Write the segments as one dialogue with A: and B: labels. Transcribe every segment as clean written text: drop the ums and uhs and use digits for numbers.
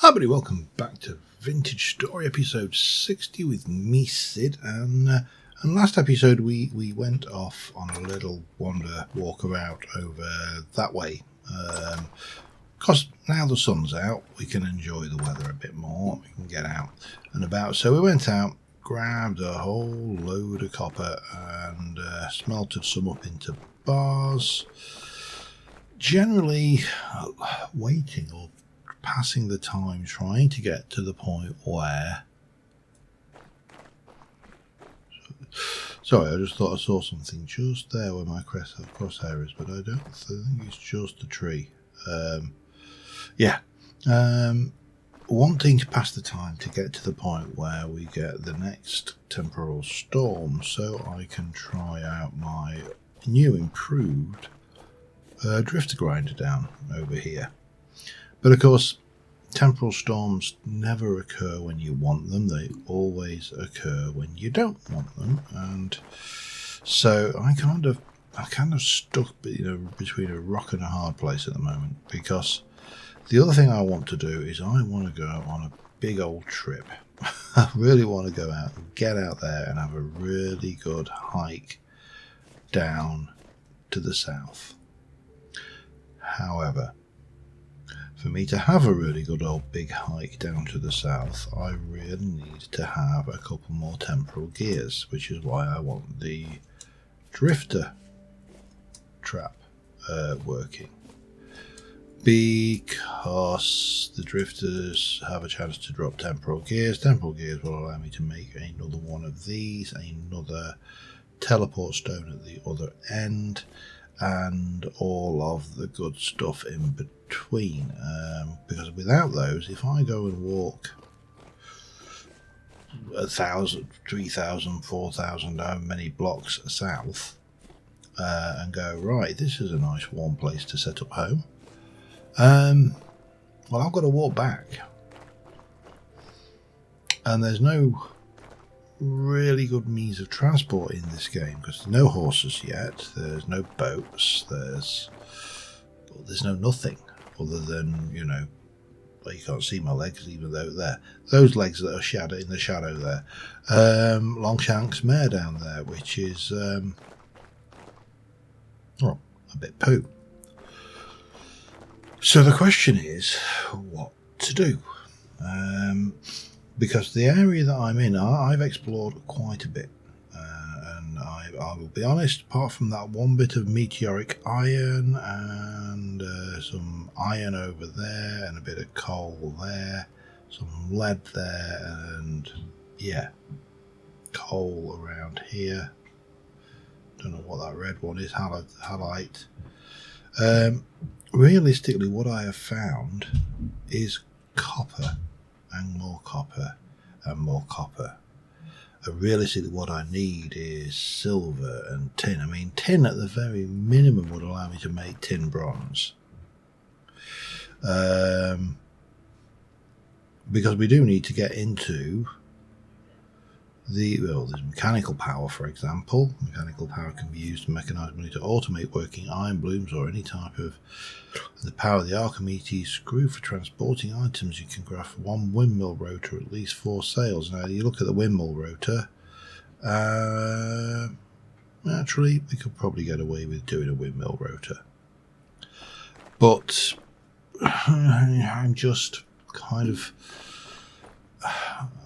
A: Hi everybody, welcome back to Vintage Story episode 60 with me, Sid, and last episode we went off on a little walk around over that way. Because now the sun's out, we can enjoy the weather a bit more, we can get out and about. So we went out, grabbed a whole load of copper and smelted some up into bars. Generally waiting or passing the time trying to get to the point where... Sorry, I just thought I saw something just there where my crosshair is, but I don't think it's just a tree. Wanting to pass the time to get to the point where we get the next temporal storm so I can try out my new improved drifter grinder down over here. But of course, temporal storms never occur when you want them. They always occur when you don't want them. And so I'm kind of stuck, between a rock and a hard place at the moment. Because the other thing I want to do is I want to go on a big old trip. I really want to go out and get out there and have a really good hike down to the south. However, for me to have a really good old big hike down to the south, I really need to have a couple more temporal gears, which is why I want the drifter trap working. Because the drifters have a chance to drop temporal gears. Temporal gears will allow me to make another one of these, another teleport stone at the other end, and all of the good stuff in between, because without those, if I go and walk 1,000, 3,000, 4,000, how many blocks south, and go, right, this is a nice warm place to set up home, well, I've got to walk back, and there's no really good means of transport in this game because there's no horses yet, there's no boats, there's no nothing other than, you can't see my legs even though they're those legs that are in the shadow there. Longshank's mare down there, which is a bit poo. So the question is what to do. Because the area that I'm in, I've explored quite a bit, and I will be honest, apart from that one bit of meteoric iron and some iron over there and a bit of coal there, some lead there, and coal around here. Don't know what that red one is, halite. Realistically, what I have found is copper. And more copper and more copper. And realistically, what I need is silver and tin. I mean, tin at the very minimum would allow me to make tin bronze. Because we do need to get into there's mechanical power, for example. Mechanical power can be used to mechanize money to automate working iron blooms or any type of the power of the Archimedes screw for transporting items. You can craft one windmill rotor, at least 4 sails. Now you look at the windmill rotor, naturally we could probably get away with doing a windmill rotor, but I'm just kind of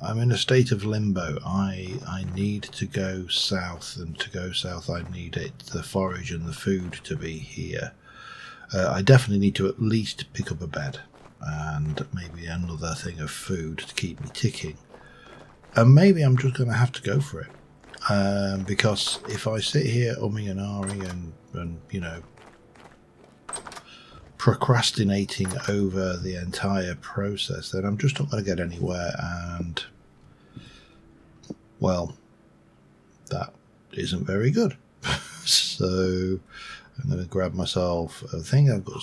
A: I'm in a state of limbo. I need to go south, and to go south I need the forage and the food to be here. I definitely need to at least pick up a bed and maybe another thing of food to keep me ticking. And maybe I'm just going to have to go for it. Because if I sit here umming and ahhing and procrastinating over the entire process, then I'm just not going to get anywhere, and well, that isn't very good. So I'm going to grab myself a thing. I've got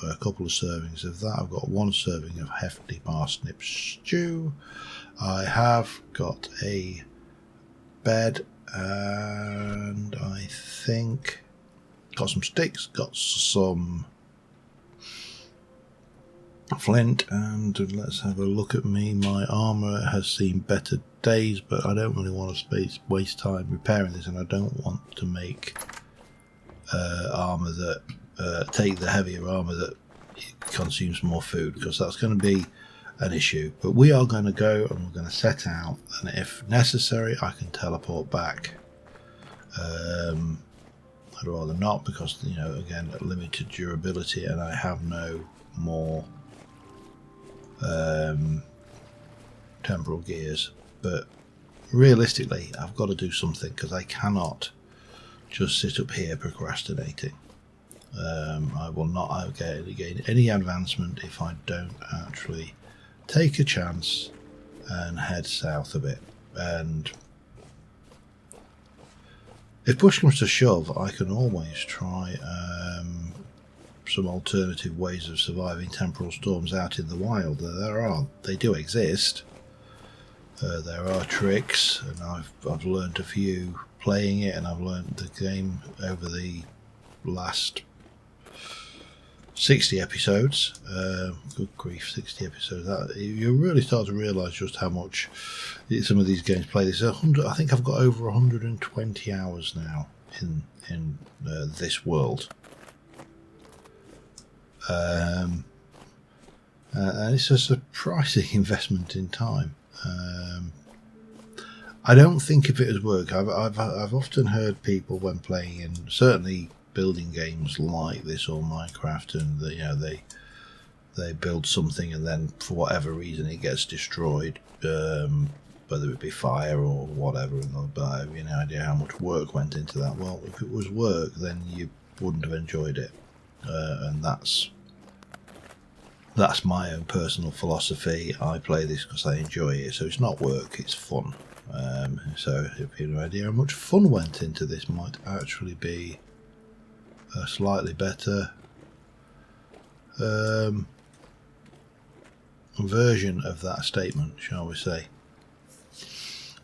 A: a couple of servings of that. I've got 1 serving of hefty parsnip stew. I have got a bed, and I think got some sticks, got some flint, and let's have a look at me. My armour has seen better days, but I don't really want to waste time repairing this, and I don't want to make armour that take the heavier armour that consumes more food, because that's going to be an issue. But we are going to go and we're going to set out, and if necessary I can teleport back. I'd rather not, because, you know, again, limited durability, and I have no more temporal gears. But realistically I've got to do something, because I cannot just sit up here procrastinating. I will not gain any advancement if I don't actually take a chance and head south a bit. And if push comes to shove, I can always try some alternative ways of surviving temporal storms out in the wild. They do exist. There are tricks, and I've learned a few playing it, and I've learned the game over the last 60 episodes. Good grief, 60 episodes. You really start to realise just how much some of these games play. There's 100. I think I've got over 120 hours now in this world. And it's a surprising investment in time. I don't think if it was work. I've often heard people when playing in certainly building games like this or Minecraft, and they build something and then for whatever reason it gets destroyed, whether it be fire or whatever. But I have no idea how much work went into that. Well, if it was work, then you wouldn't have enjoyed it, and that's my own personal philosophy. I play this because I enjoy it, so it's not work, it's fun. So if you have no idea how much fun went into this, might actually be a slightly better version of that statement, shall we say.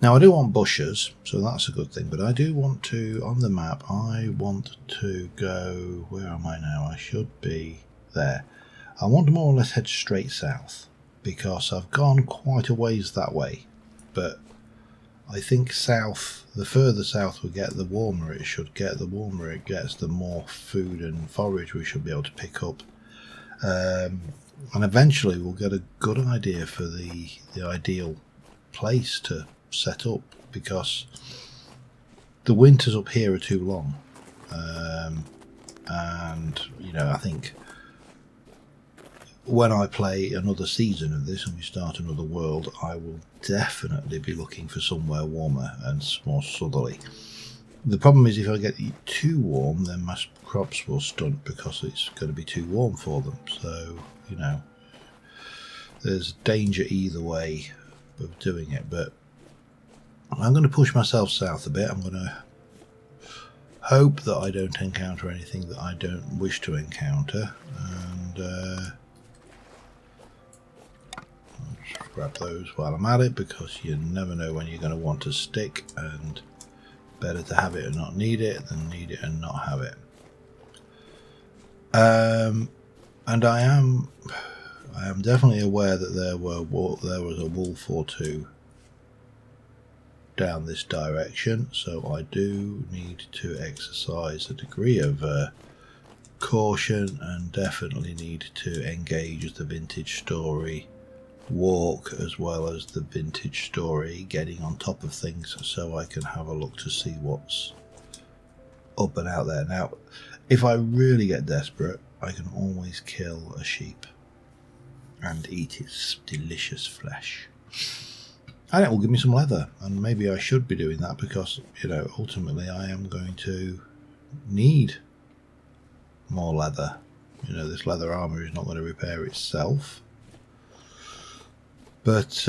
A: Now I do want bushes, so that's a good thing, but I do want to, on the map, I want to go, where am I now? I should be there. I want to more or less head straight south, because I've gone quite a ways that way, but I think south, the further south we get, the warmer it should get. The warmer it gets, the more food and forage we should be able to pick up. And eventually we'll get a good idea for the ideal place to set up, because the winters up here are too long. And, I think when I play another season of this and we start another world, I will definitely be looking for somewhere warmer and more southerly. The problem is if I get too warm, then my crops will stunt, because it's going to be too warm for them. So, there's danger either way of doing it. But I'm going to push myself south a bit. I'm going to hope that I don't encounter anything that I don't wish to encounter. And grab those while I'm at it, because you never know when you're going to want to stick, and better to have it and not need it than need it and not have it. And I am definitely aware that there was a wolf or two down this direction, so I do need to exercise a degree of caution, and definitely need to engage the vintage story walk as well as the vintage story getting on top of things, so I can have a look to see what's up and out there. Now, if I really get desperate, I can always kill a sheep and eat its delicious flesh, and it will give me some leather. And maybe I should be doing that, because ultimately I am going to need more leather. This leather armor is not going to repair itself. But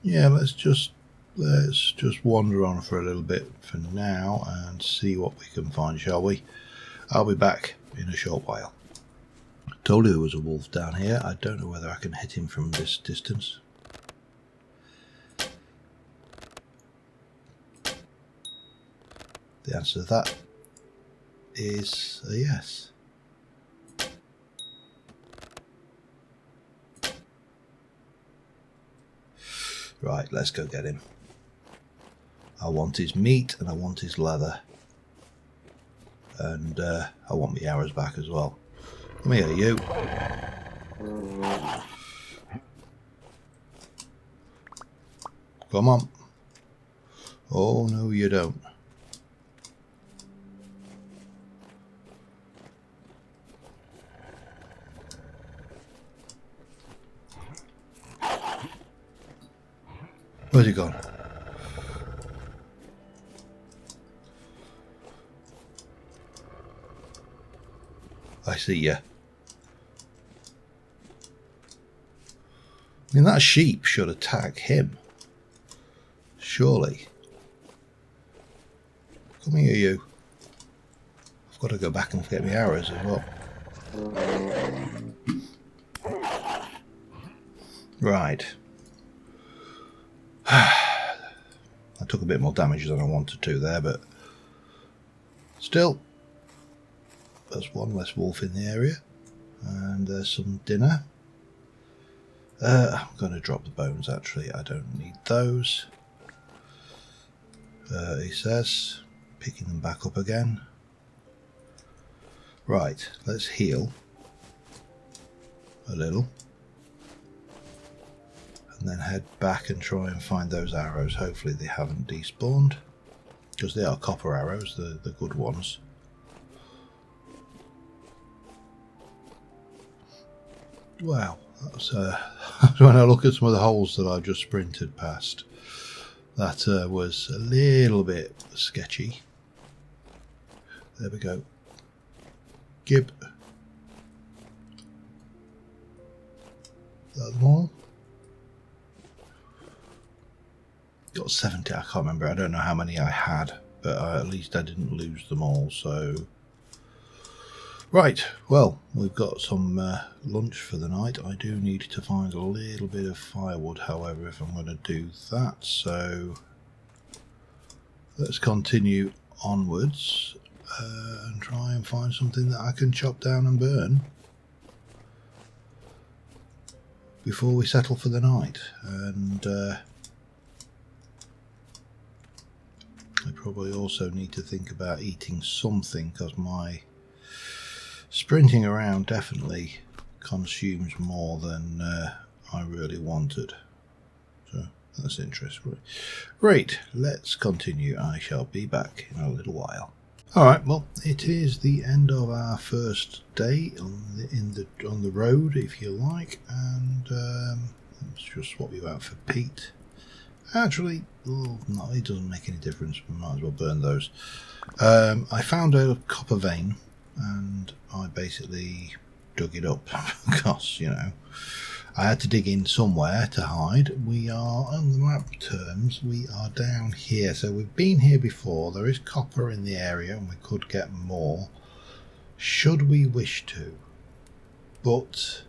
A: yeah, let's just wander on for a little bit for now and see what we can find, shall we? I'll be back in a short while. I told you there was a wolf down here. I don't know whether I can hit him from this distance. The answer to that is a yes. Right, let's go get him. I want his meat and I want his leather. And I want my arrows back as well. Come here, you. Come on. Oh, no, you don't. Where's he gone? I see ya. I mean, that sheep should attack him. Surely. Come here, you. I've got to go back and get my arrows as well. Right. I took a bit more damage than I wanted to there, but still, there's one less wolf in the area, and there's some dinner. I'm going to drop the bones, actually. I don't need those. He says, picking them back up again. Right, let's heal a little. And then head back and try and find those arrows. Hopefully they haven't despawned, because they are copper arrows, the good ones. Wow, that's when I look at some of the holes that I've just sprinted past, that was a little bit sketchy. There we go. Gib. Is that them all? Got 70, I can't remember. I don't know how many I had, but at least I didn't lose them all, so... Right, well, we've got some lunch for the night. I do need to find a little bit of firewood, however, if I'm going to do that, so... Let's continue onwards and try and find something that I can chop down and burn before we settle for the night. And I probably also need to think about eating something, because my sprinting around definitely consumes more than I really wanted. So that's interesting. Right, let's continue. I shall be back in a little while. Alright, well, it is the end of our first day on the road, if you like, and let's just swap you out for Pete. Actually, no, it doesn't make any difference. We might as well burn those. I found a copper vein, and I basically dug it up because, you know, I had to dig in somewhere to hide. We are, on the map terms, we are down here. So we've been here before. There is copper in the area, and we could get more should we wish to. But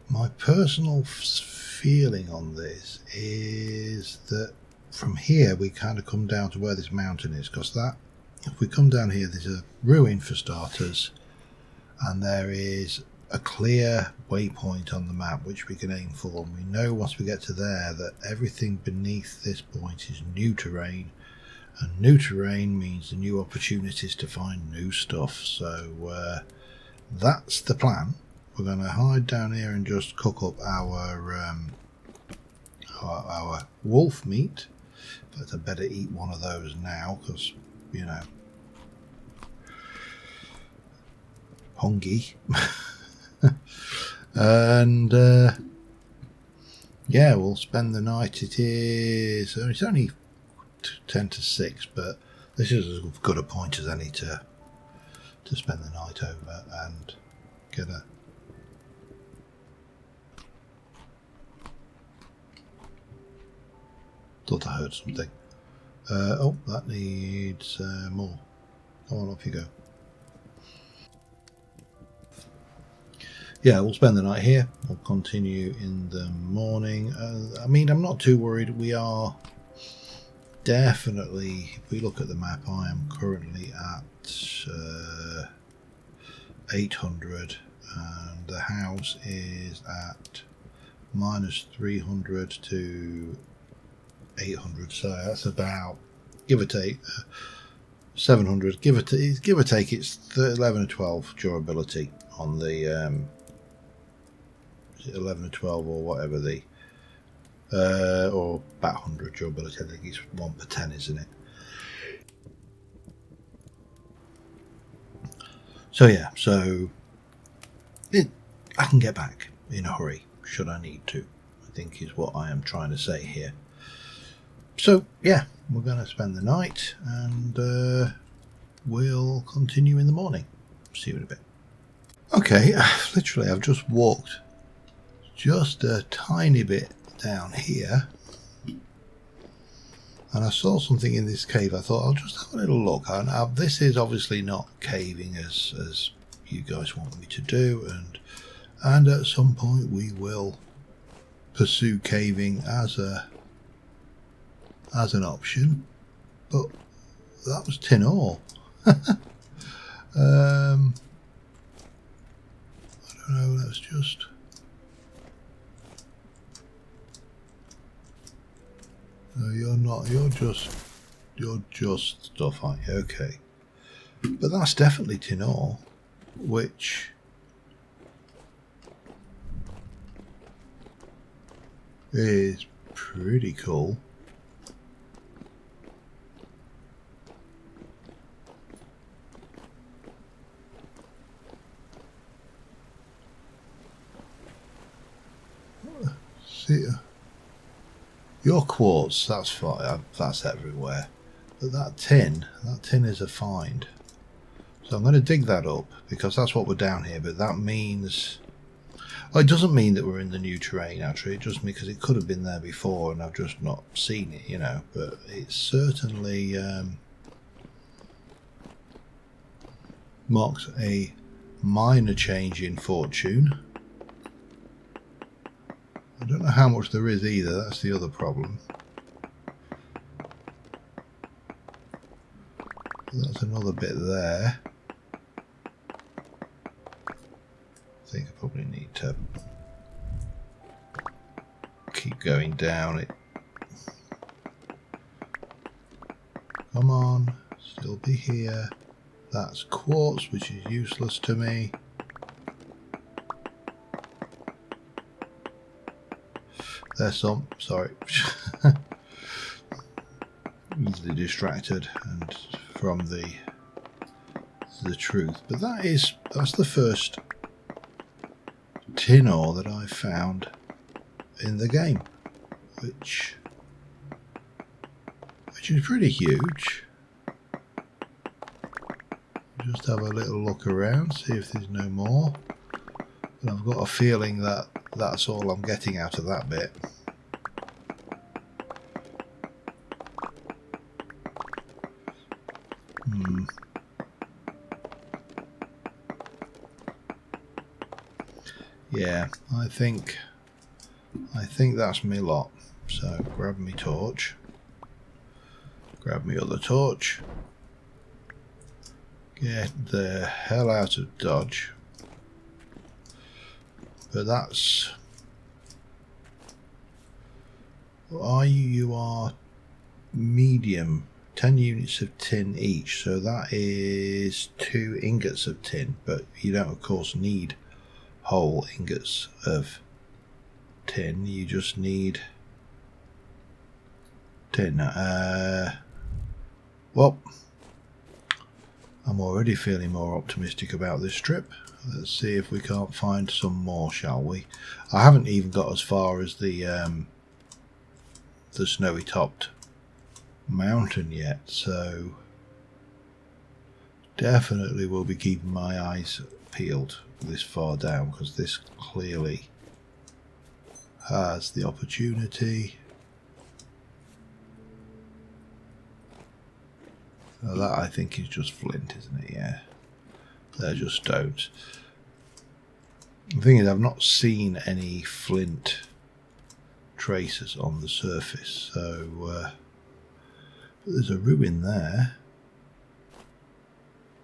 A: my personal feeling on this is that from here we kind of come down to where this mountain is, because that, if we come down here, there's a ruin for starters, and there is a clear waypoint on the map which we can aim for, and we know once we get to there that everything beneath this point is new terrain, and new terrain means new opportunities to find new stuff. So that's the plan. We're going to hide down here and just cook up our wolf meat. But I better eat one of those now, because, you know, hungry. And yeah, we'll spend the night. It's only 10 to 6, but this is as good a point as any to spend the night over and get a... Thought I heard something. Oh, that needs more. Come on, off you go. Yeah, we'll spend the night here. We'll continue in the morning. I mean, I'm not too worried. We are definitely, if we look at the map, I am currently at 800, and the house is at minus 300 to 800, so that's about, give or take, 700, give or take it's 11 or 12 durability on the is it 11 or 12 or whatever the or about 100 durability. I think it's 1 per 10, isn't it? So yeah, so I can get back in a hurry should I need to, I think is what I am trying to say here. So yeah, we're going to spend the night and we'll continue in the morning. See you in a bit. Okay, literally I've just walked just a tiny bit down here and I saw something in this cave. I thought I'll just have a little look. Now, this is obviously not caving as you guys want me to do, and at some point we will pursue caving as an option. But that was tin ore. I don't know. Let's just. No, you're not. You're just stuff, aren't you? Okay. But that's definitely tin ore, which is pretty cool. See, your quartz, that's fine. That's everywhere. But that tin is a find. So I'm going to dig that up because that's what we're down here. But that means, well, it doesn't mean that we're in the new terrain. Actually, it just means because it could have been there before and I've just not seen it, you know. But it's certainly marks a minor change in fortune. I don't know how much there is either. That's the other problem. That's another bit there. I think I probably need to keep going down it. Come on, still be here. That's quartz, which is useless to me. There's some, sorry. Easily distracted and from the truth. But that's the first tin ore that I found in the game, which is pretty huge. Just have a little look around, see if there's no more. And I've got a feeling that that's all I'm getting out of that bit. Yeah, I think that's me lot. So grab me torch, grab me other torch, get the hell out of Dodge. But that's, you are medium, 10 units of tin each, so that is 2 ingots of tin, but you don't of course need whole ingots of tin, you just need tin. Well, I'm already feeling more optimistic about this trip. Let's see if we can't find some more, shall we? I haven't even got as far as the snowy topped mountain yet, so definitely will be keeping my eyes peeled this far down, because this clearly has the opportunity. Now that I think is just flint, isn't it? Yeah, they're just stones. The thing is, I've not seen any flint traces on the surface, so there's a ruin there.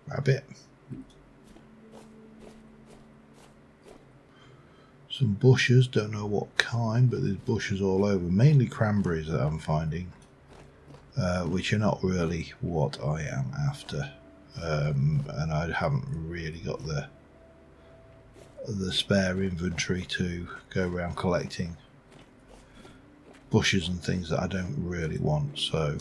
A: Grab it. Some bushes, don't know what kind, but there's bushes all over. Mainly cranberries that I'm finding, which are not really what I am after. And I haven't really got the spare inventory to go around collecting bushes and things that I don't really want. So,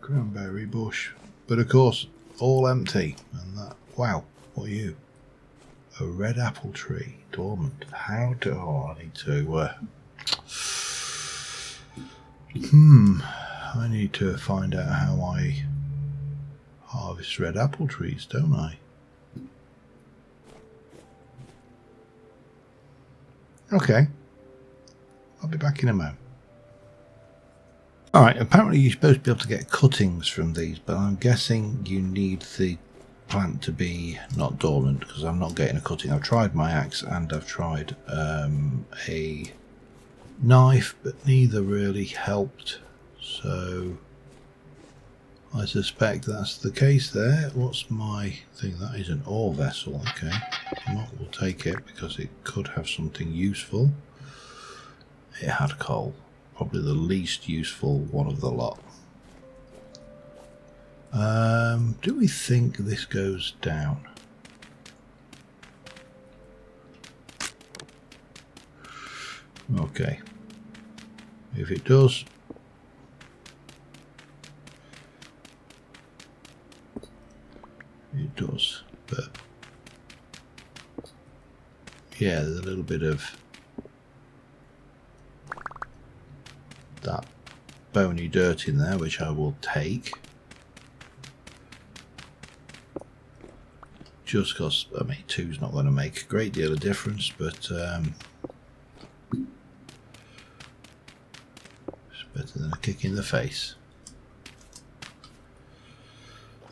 A: cranberry bush, but of course all empty. And that, wow, what are you? A red apple tree, dormant. How do I need to? I need to find out how I harvest red apple trees, don't I? Okay, I'll be back in a moment. Alright, apparently you're supposed to be able to get cuttings from these, but I'm guessing you need the plant to be not dormant, because I'm not getting a cutting. I've tried my axe and I've tried a knife, but neither really helped. So I suspect that's the case there. What's my thing? That is an ore vessel. Okay, we'll take it because it could have something useful. It had coal, probably the least useful one of the lot. Do we think this goes down? Okay. If it does, it does. But yeah, there's a little bit of that bony dirt in there, which I will take. Just because, I mean, 2's not going to make a great deal of difference, but it's better than a kick in the face.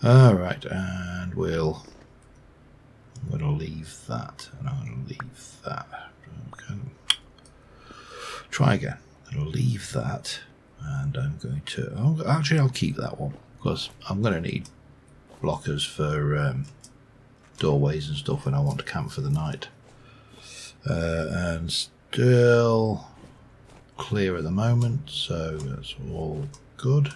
A: Alright, and I'm going to leave that, and I'm going to leave that. Okay. Try again. I'm going to leave that, and I'm going to, actually I'll keep that one, because I'm going to need blockers for doorways and stuff when I want to camp for the night. And still clear at the moment, so that's all good.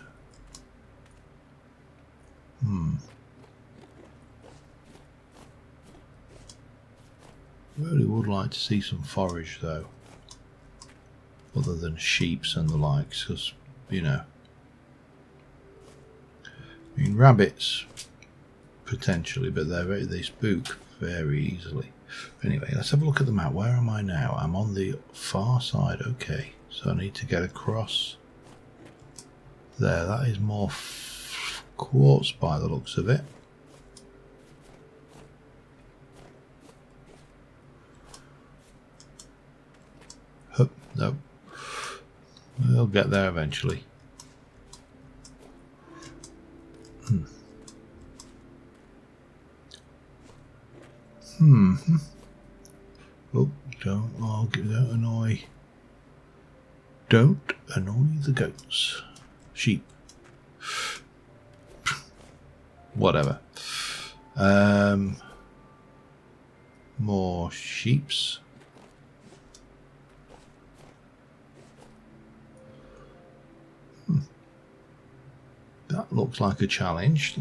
A: Really would like to see some forage though, other than sheeps and the likes, because, you know, I mean, rabbits potentially, but they spook very easily. Anyway, let's have a look at the map. Where am I now? I'm on the far side. Okay, so I need to get across there. That is more quartz by the looks of it. Hup, no, we'll get there eventually. Oh, don't annoy the goats. Sheep. Whatever. More sheeps. That looks like a challenge.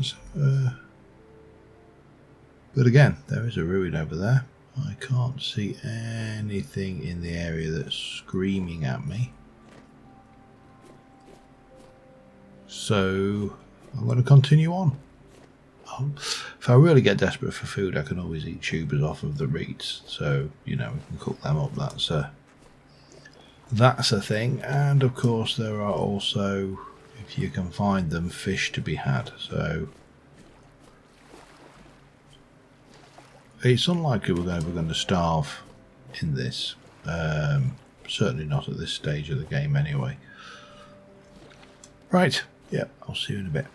A: But again, there is a ruin over there. I can't see anything in the area that's screaming at me. So I'm going to continue on. If I really get desperate for food, I can always eat tubers off of the reeds. So, you know, we can cook them up. That's a thing. And of course there are also, if you can find them, fish to be had. So it's unlikely we're ever going to starve in this. Certainly not at this stage of the game anyway. Right, yeah, I'll see you in a bit.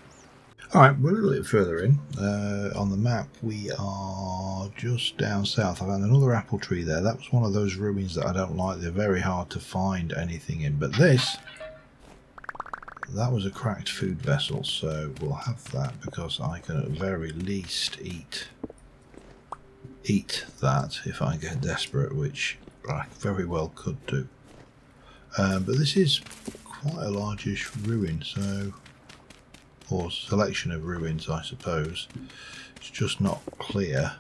A: Alright, we're a little bit further in. On the map, we are just down south. I found another apple tree there. That was one of those ruins that I don't like. They're very hard to find anything in. But that was a cracked food vessel, so we'll have that because I can at the very least eat eat that if I get desperate, which I very well could do. But this is quite a largish ruin, so, or selection of ruins, I suppose. It's just not clear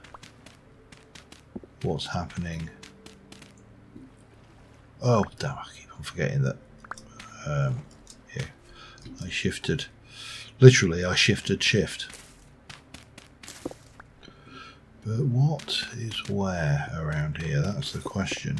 A: what's happening. Oh, damn, I keep on forgetting that. Yeah, I shifted. Literally, I shifted shift. But what is where around here? That's the question.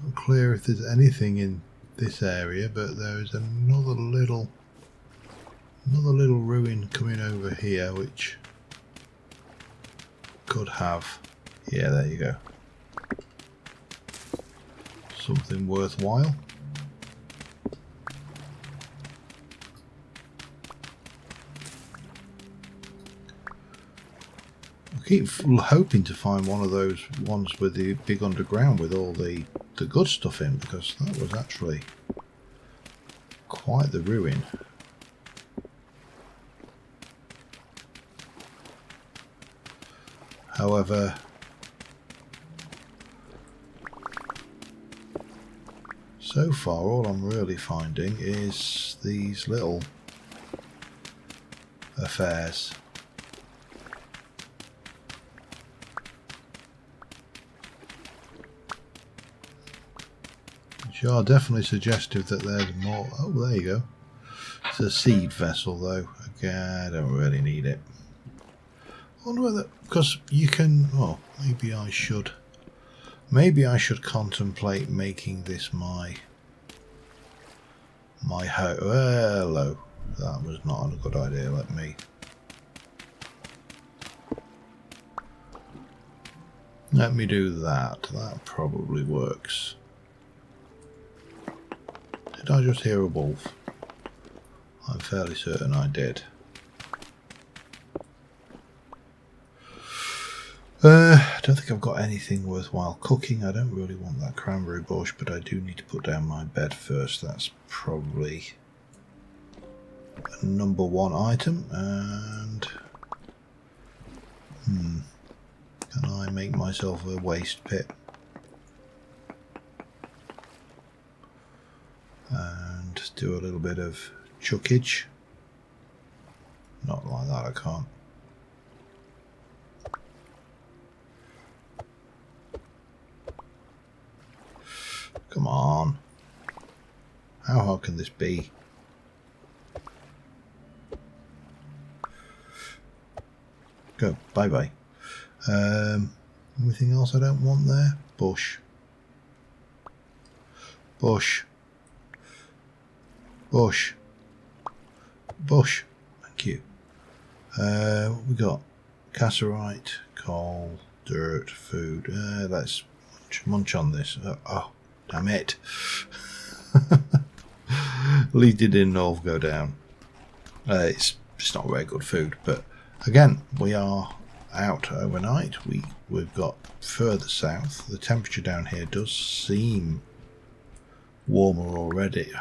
A: Not clear if there's anything in this area, but there is another little ruin coming over here, which could have, yeah, there you go, something worthwhile. I keep hoping to find one of those ones with the big underground with all the good stuff in, because that was actually quite the ruin. However, so far all I'm really finding is these little affairs. Which are definitely suggestive that there's more. Oh, there you go. It's a seed vessel though. Okay, I don't really need it. I wonder whether, because you can, well, maybe I should contemplate making this my home. Hello, that was not a good idea. Let me do that. That probably works. Did I just hear a wolf? I'm fairly certain I did. I don't think I've got anything worthwhile cooking. I don't really want that cranberry bush, but I do need to put down my bed first. That's probably a number one item. And can I make myself a waste pit? And do a little bit of chuckage. Not like that, I can't. Come on. How hard can this be? Go. Bye-bye. Anything else I don't want there? Bush. Bush. Bush. Bush. Thank you. We got cassiterite, coal, dirt, food. Let's munch on this. Oh, damn it. At least it didn't all go down. It's not very good food, but again, we are out overnight. We've got further south. The temperature down here does seem warmer already.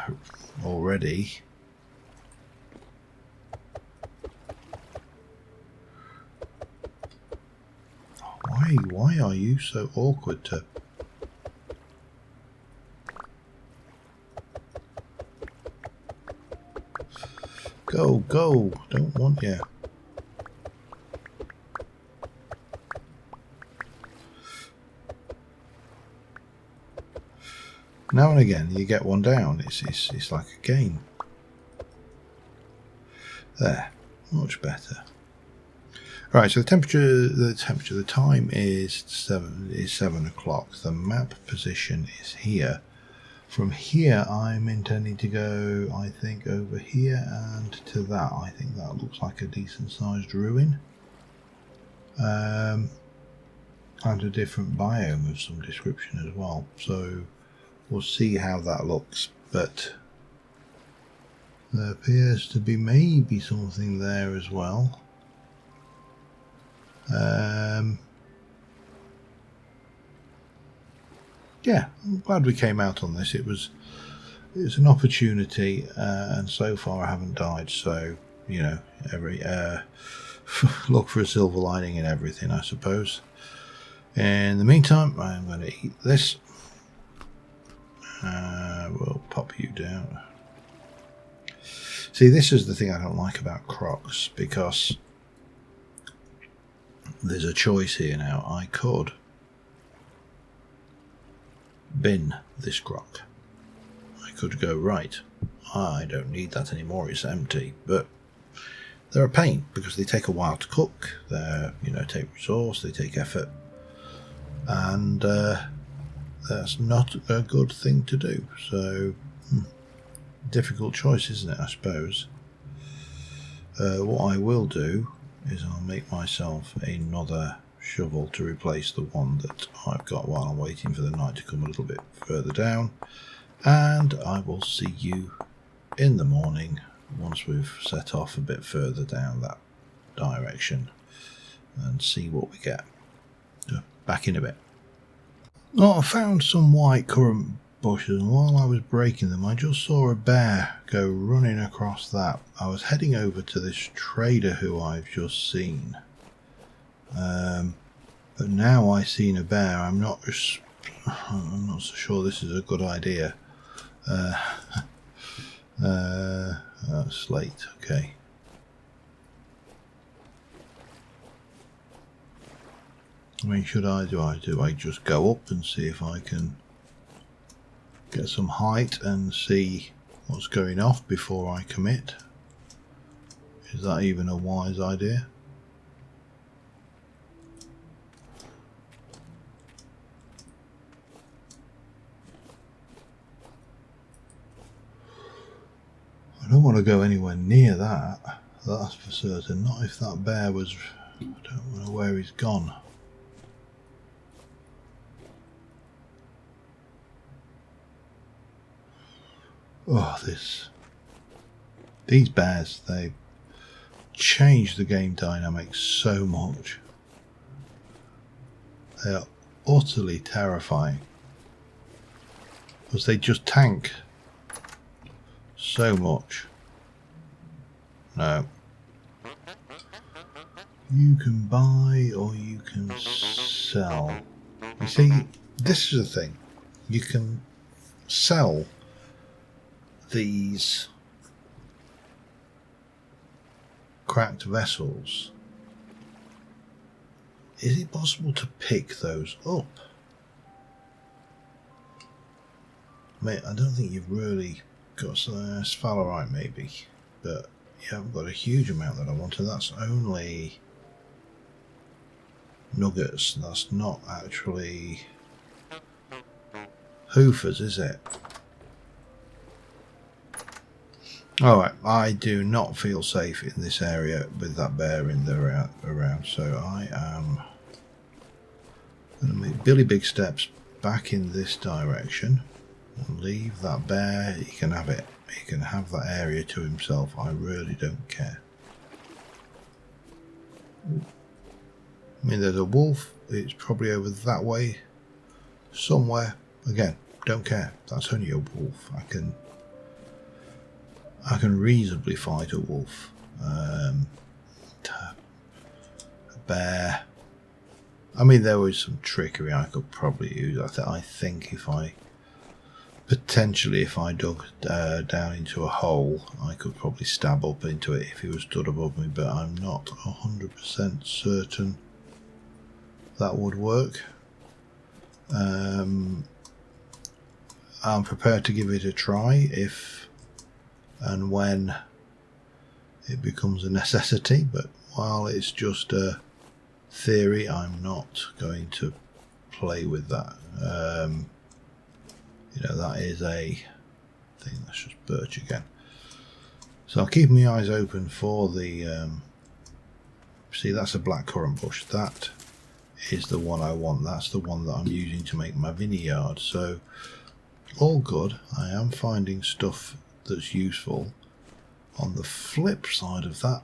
A: Why are you so awkward to... Go, don't want you. Now and again you get one down. It's like a game. There, much better. Right, so the time is 7 o'clock. The map position is here. From here, I'm intending to go, I think, over here and to that. I think that looks like a decent-sized ruin. And a different biome of some description as well. So we'll see how that looks. But there appears to be maybe something there as well. yeah, I'm glad we came out on this. It was an opportunity, and so far I haven't died. So you know, every look for a silver lining in everything, I suppose. In the meantime, I'm going to eat this. We'll pop you down. See, this is the thing I don't like about crocs, because there's a choice here now. I could bin this croc. I could go, right, I don't need that anymore, it's empty, but they're a pain because they take a while to cook. They're, you know, take resource, they take effort, and that's not a good thing to do. So difficult choice, isn't it, I suppose. What I will do is I'll make myself another shovel to replace the one that I've got while I'm waiting for the night to come a little bit further down, and I will see you in the morning once we've set off a bit further down that direction and see what we get. Back in a bit. Oh, I found some white currant bushes, and while I was breaking them I just saw a bear go running across that. I was heading over to this trader who I've just seen, but now I've seen a bear. I'm not so sure this is a good idea. Slate, okay. I mean, do I just go up and see if I can get some height and see what's going off before I commit? Is that even a wise idea? I don't want to go anywhere near that, that's for certain. Not if that bear was... I don't know where he's gone. Oh, these bears, they change the game dynamics so much. They are utterly terrifying because they just tank so much. No. You can buy or you can sell. You see, this is the thing. You can sell these cracked vessels. Is it possible to pick those up? Mate, I don't think you've really got sphalerite maybe, but you haven't got a huge amount that I wanted. That's only nuggets. That's not actually hoofers, is it? Alright, I do not feel safe in this area with that bear in the around, so I am going to make Billy big steps back in this direction and leave that bear. He can have it. He can have that area to himself. I really don't care. I mean, there's a wolf. It's probably over that way somewhere. Again, don't care. That's only a wolf. I can reasonably fight a wolf. A bear. I mean, there was some trickery I could probably use. I think if I dug down into a hole, I could probably stab up into it if he was stood above me, but I'm not 100% certain that would work. I'm prepared to give it a try if and when it becomes a necessity, but while it's just a theory, I'm not going to play with that. You know, that is a thing. That's just birch again. So I'll keep my eyes open for the see, that's a black currant bush. That is the one I want. That's the one that I'm using to make my vineyard. So all good. I am finding stuff that's useful. On the flip side of that,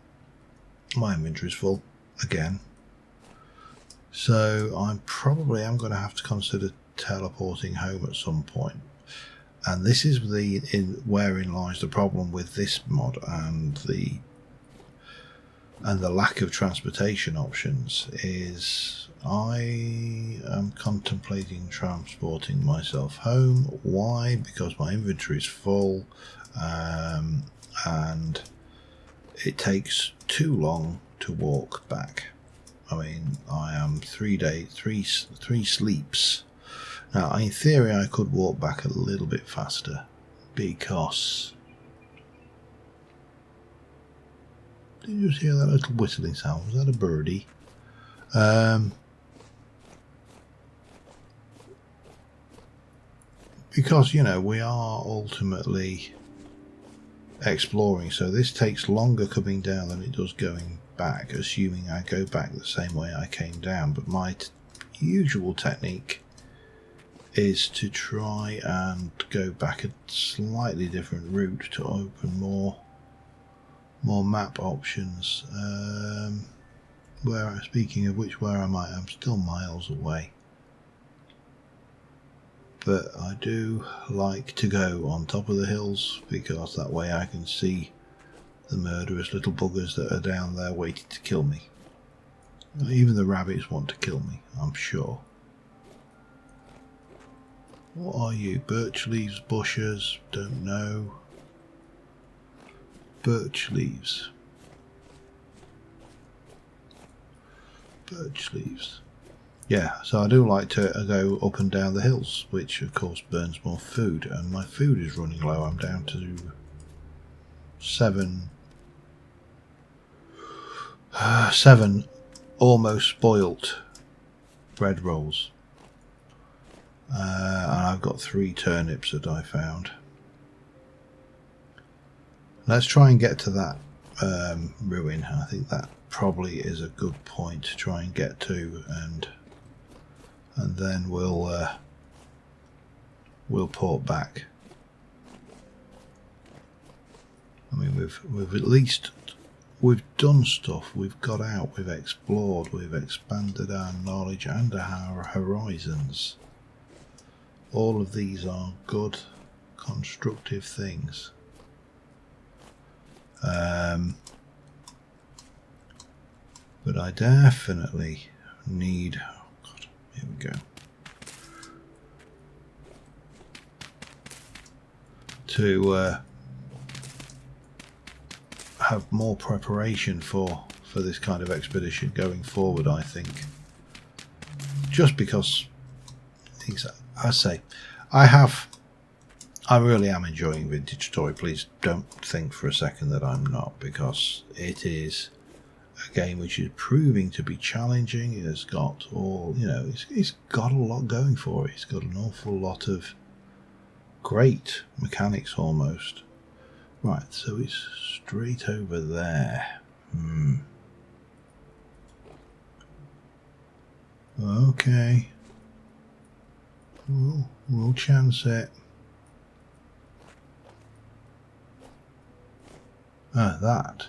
A: my inventory is full again, so I probably am going to have to consider teleporting home at some point. And this is wherein lies the problem with this mod and the lack of transportation options. Is I am contemplating transporting myself home. Why? Because my inventory is full, and it takes too long to walk back. I mean, I am 3 sleeps. Now, in theory, I could walk back a little bit faster because... Did you just hear that little whistling sound? Was that a birdie? Because, you know, we are ultimately exploring, so this takes longer coming down than it does going back, assuming I go back the same way I came down. But my usual technique is to try and go back a slightly different route to open more map options. Speaking of which, where am I? I'm still miles away, but I do like to go on top of the hills because that way I can see the murderous little buggers that are down there waiting to kill me. Even the rabbits want to kill me, I'm sure. What are you? Birch leaves, bushes? Don't know. Birch leaves. Birch leaves. Yeah, so I do like to go up and down the hills, which of course burns more food, and my food is running low. I'm down to 7 almost spoilt bread rolls. And I've got 3 turnips that I found. Let's try and get to that ruin. I think that probably is a good point to try and get to, and then we'll port back. I mean, we've at least done stuff. We've got out. We've explored. We've expanded our knowledge and our horizons. All of these are good, constructive things. But I definitely need... Oh God, here we go. To have more preparation for this kind of expedition going forward, I think. Just because... I say, I really am enjoying Vintage Story. Please don't think for a second that I'm not, because it is a game which is proving to be challenging. It has got all, you know, it's got a lot going for it. It's got an awful lot of great mechanics almost. Right, so it's straight over there. Okay. We'll chance it. That.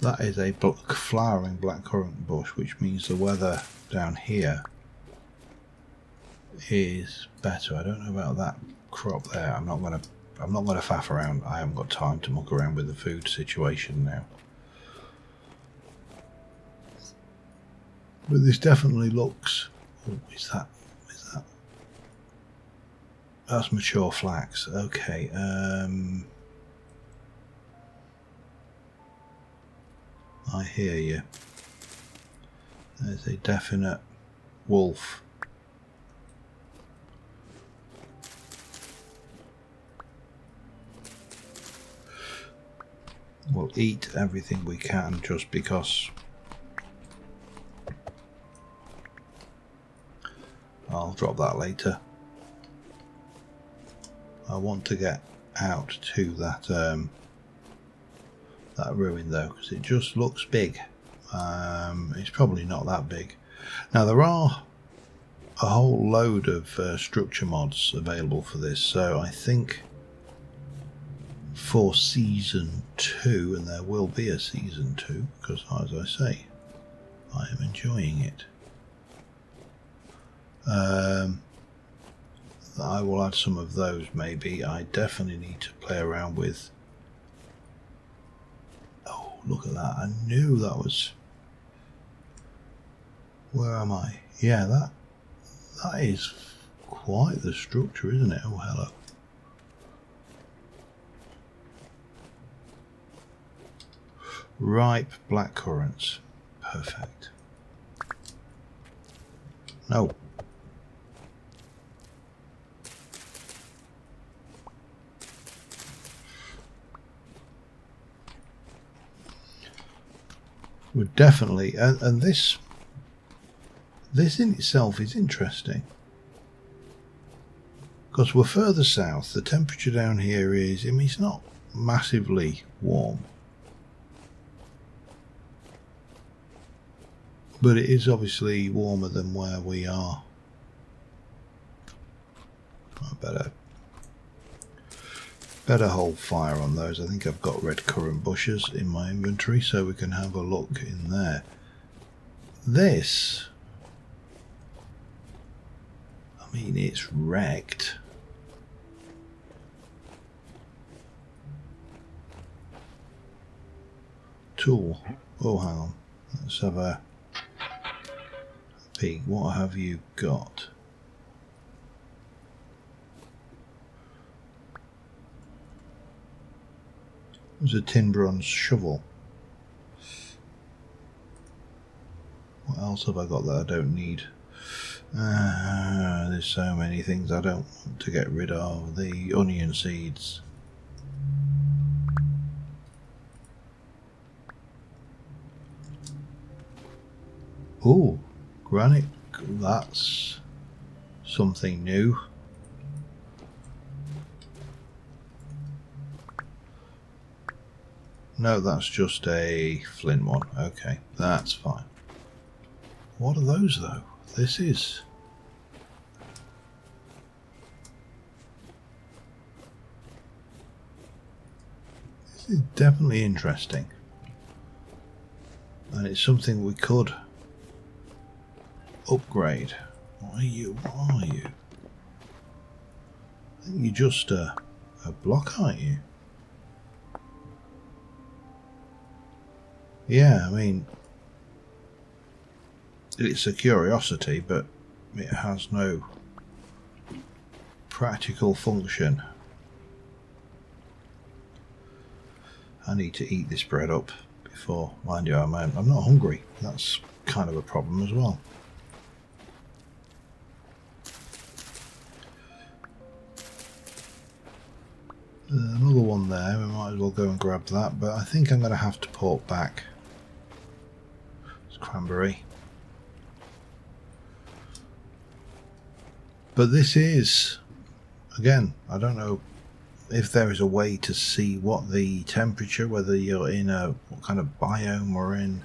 A: That is a flowering blackcurrant bush, which means the weather down here is better. I don't know about that crop there. I'm not gonna faff around. I haven't got time to muck around with the food situation now. But this definitely looks... Oh, is that... That's mature flax. Okay. I hear you. There's a definite wolf. We'll eat everything we can just because... I'll drop that later. I want to get out to that that ruin though, because it just looks big. It's probably not that big. Now there are a whole load of structure mods available for this, so I think for season 2, and there will be a season 2 because, as I say, I am enjoying it. I will add some of those maybe. I definitely need to play around with. Oh, look at that. I knew that was. Where am I? Yeah, that is quite the structure, isn't it? Oh, hello. Ripe black currants. Perfect. No. We're definitely, and this in itself is interesting. Because we're further south, the temperature down here is, I mean, it's not massively warm. But it is obviously warmer than where we are. I better hold fire on those. I think I've got red currant bushes in my inventory, so we can have a look in there. This, I mean, it's wrecked. Tool. Oh, hang on. Let's have a peek. What have you got? There's a tin bronze shovel. What else have I got that I don't need? There's so many things I don't want to get rid of. The onion seeds. Oh, granite. That's something new. No, that's just a flint one. Okay, that's fine. What are those though? This is definitely interesting. And it's something we could upgrade. What are you? What are you? I think you're just a block, aren't you? Yeah, I mean, it's a curiosity, but it has no practical function. I need to eat this bread up before, mind you, I'm not hungry. That's kind of a problem as well. Another one there, we might as well go and grab that, but I think I'm going to have to port back. It's cranberry. But this is, again, I don't know if there is a way to see what the temperature, whether you're in what kind of biome we're in.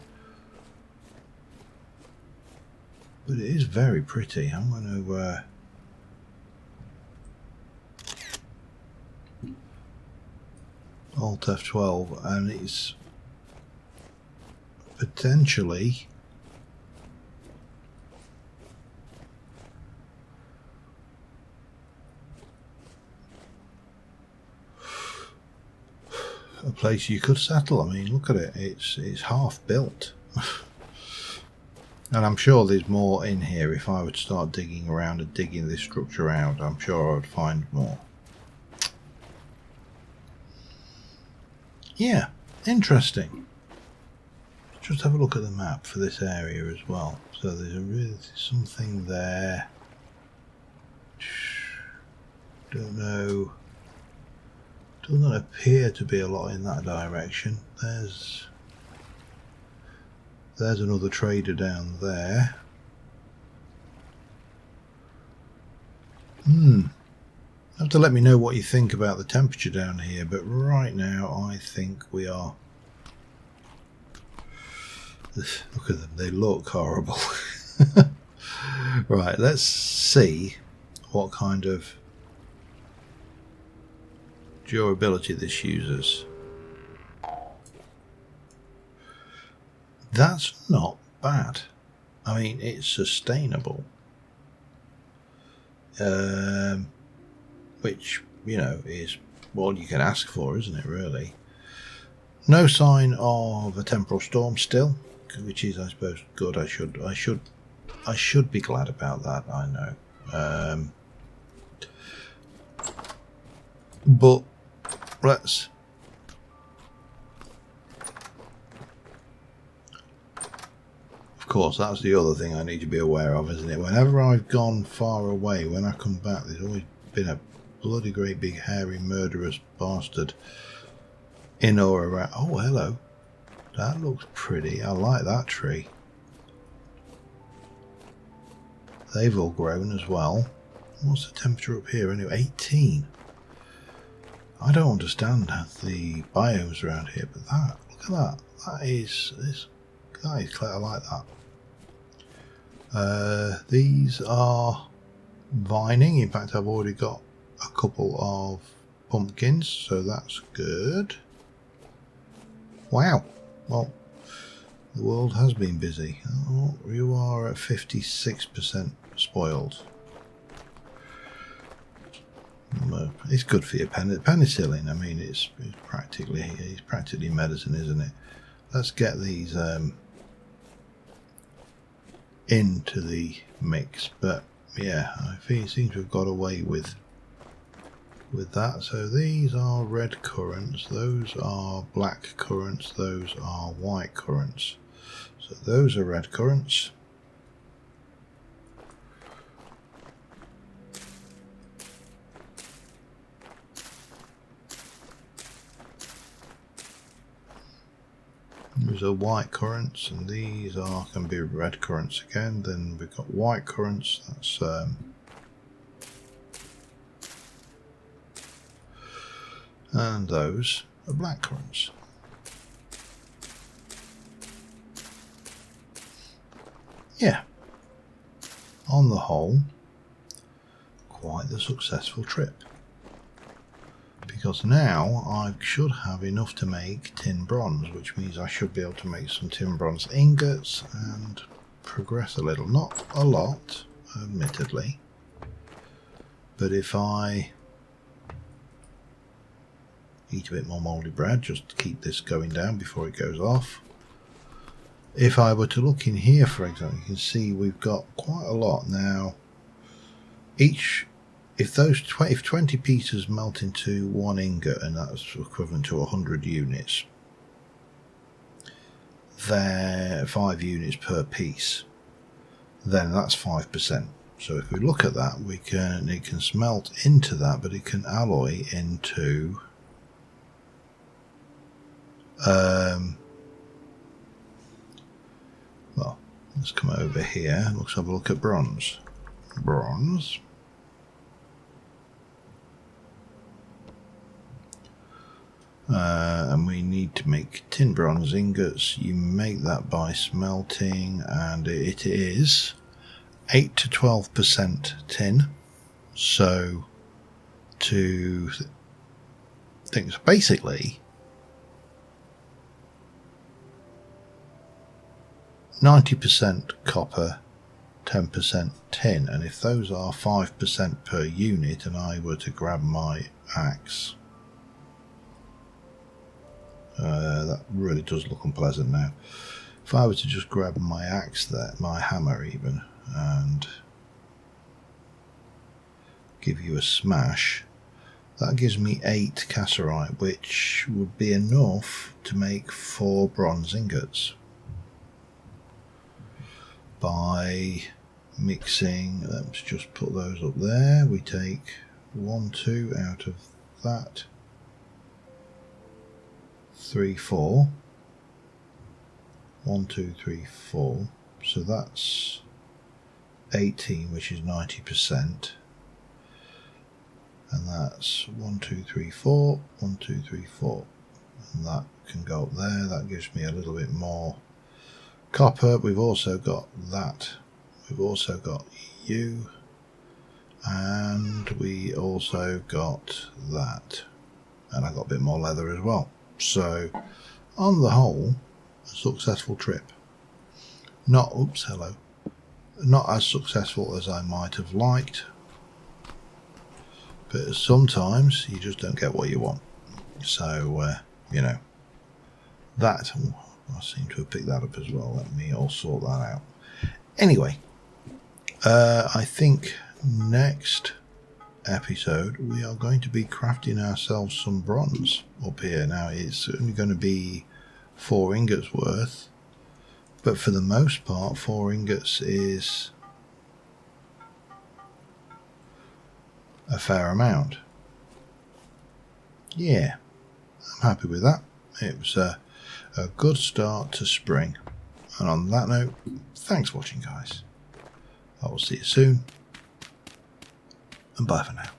A: But it is very pretty. I'm going to Alt F12, and it's potentially a place you could settle. I mean, look at it, it's half built. And I'm sure there's more in here. If I would start digging around and digging this structure out, I'm sure I would find more. Yeah, interesting. Just have a look at the map for this area as well. So there's something there. Don't know. Doesn't appear to be a lot in that direction. There's another trader down there. Have to let me know what you think about the temperature down here, but right now I think we are. Look at them, they look horrible. Right, let's see what kind of durability this uses. That's not bad. I mean, it's sustainable. Which, you know, is all you can ask for, isn't it, really? No sign of a temporal storm still, which is, I suppose, good. I should be glad about that, I know. But let's... Of course, that's the other thing I need to be aware of, isn't it? Whenever I've gone far away, when I come back, there's always been a bloody great big hairy murderous bastard in or around. Oh, hello. That looks pretty. I like that tree. They've all grown as well. What's the temperature up here anyway? 18. I don't understand the biomes around here, but that, look at that. That is clear. I like that. These are vining. In fact, I've already got a couple of pumpkins, so that's good. Wow. Well, the world has been busy. Oh, you are at 56% spoiled. It's good for your penicillin. I mean, it's practically medicine, isn't it? Let's get these into the mix. But yeah, I think it seems to have got away with that. So these are red currants, those are black currants, those are white currants. So those are red currants. These are white currants, and these are can be red currants again. Then we've got white currants. That's and those are black currants. Yeah, on the whole, quite the successful trip. Because now I should have enough to make tin bronze, which means I should be able to make some tin bronze ingots and progress a little. Not a lot, admittedly, but if I eat a bit more mouldy bread just to keep this going down before it goes off. If I were to look in here, for example, you can see we've got quite a lot now. If 20 pieces melt into one ingot, and that's equivalent to 100 units, they're 5 units per piece. Then that's 5%. So if we look at that, it can smelt into that, but it can alloy into well, let's come over here. Let's have a look at bronze. Bronze. And we need to make tin bronze ingots. You make that by smelting, and it is 8 to 12% tin. So to things basically 90% copper, 10% tin, and if those are 5% per unit, and I were to grab my axe, that really does look unpleasant now. If I were to just grab my axe there, my hammer even, and give you a smash, that gives me 8 cassiterite, which would be enough to make 4 bronze ingots. By mixing, let's just put those up there. We take 1, 2 out of that. 3, 4. 1, 2, 3, 4. So that's 18, which is 90%. And that's 1, 2, 3, 4. 1, 2, 3, 4. And that can go up there. That gives me a little bit more copper. We've also got that. We've also got you. And we also got that. and I got a bit more leather as well. So on the whole, a successful trip. Not as successful as I might have liked, but sometimes you just don't get what you want. So you know, that I seem to have picked that up as well. Let me all sort that out. Anyway, I think next episode we are going to be crafting ourselves some bronze up here. Now it's only going to be 4 ingots worth, but for the most part 4 ingots is a fair amount. Yeah, I'm happy with that. It was a good start to spring. And on that note, thanks for watching, guys. I will see you soon, and bye for now.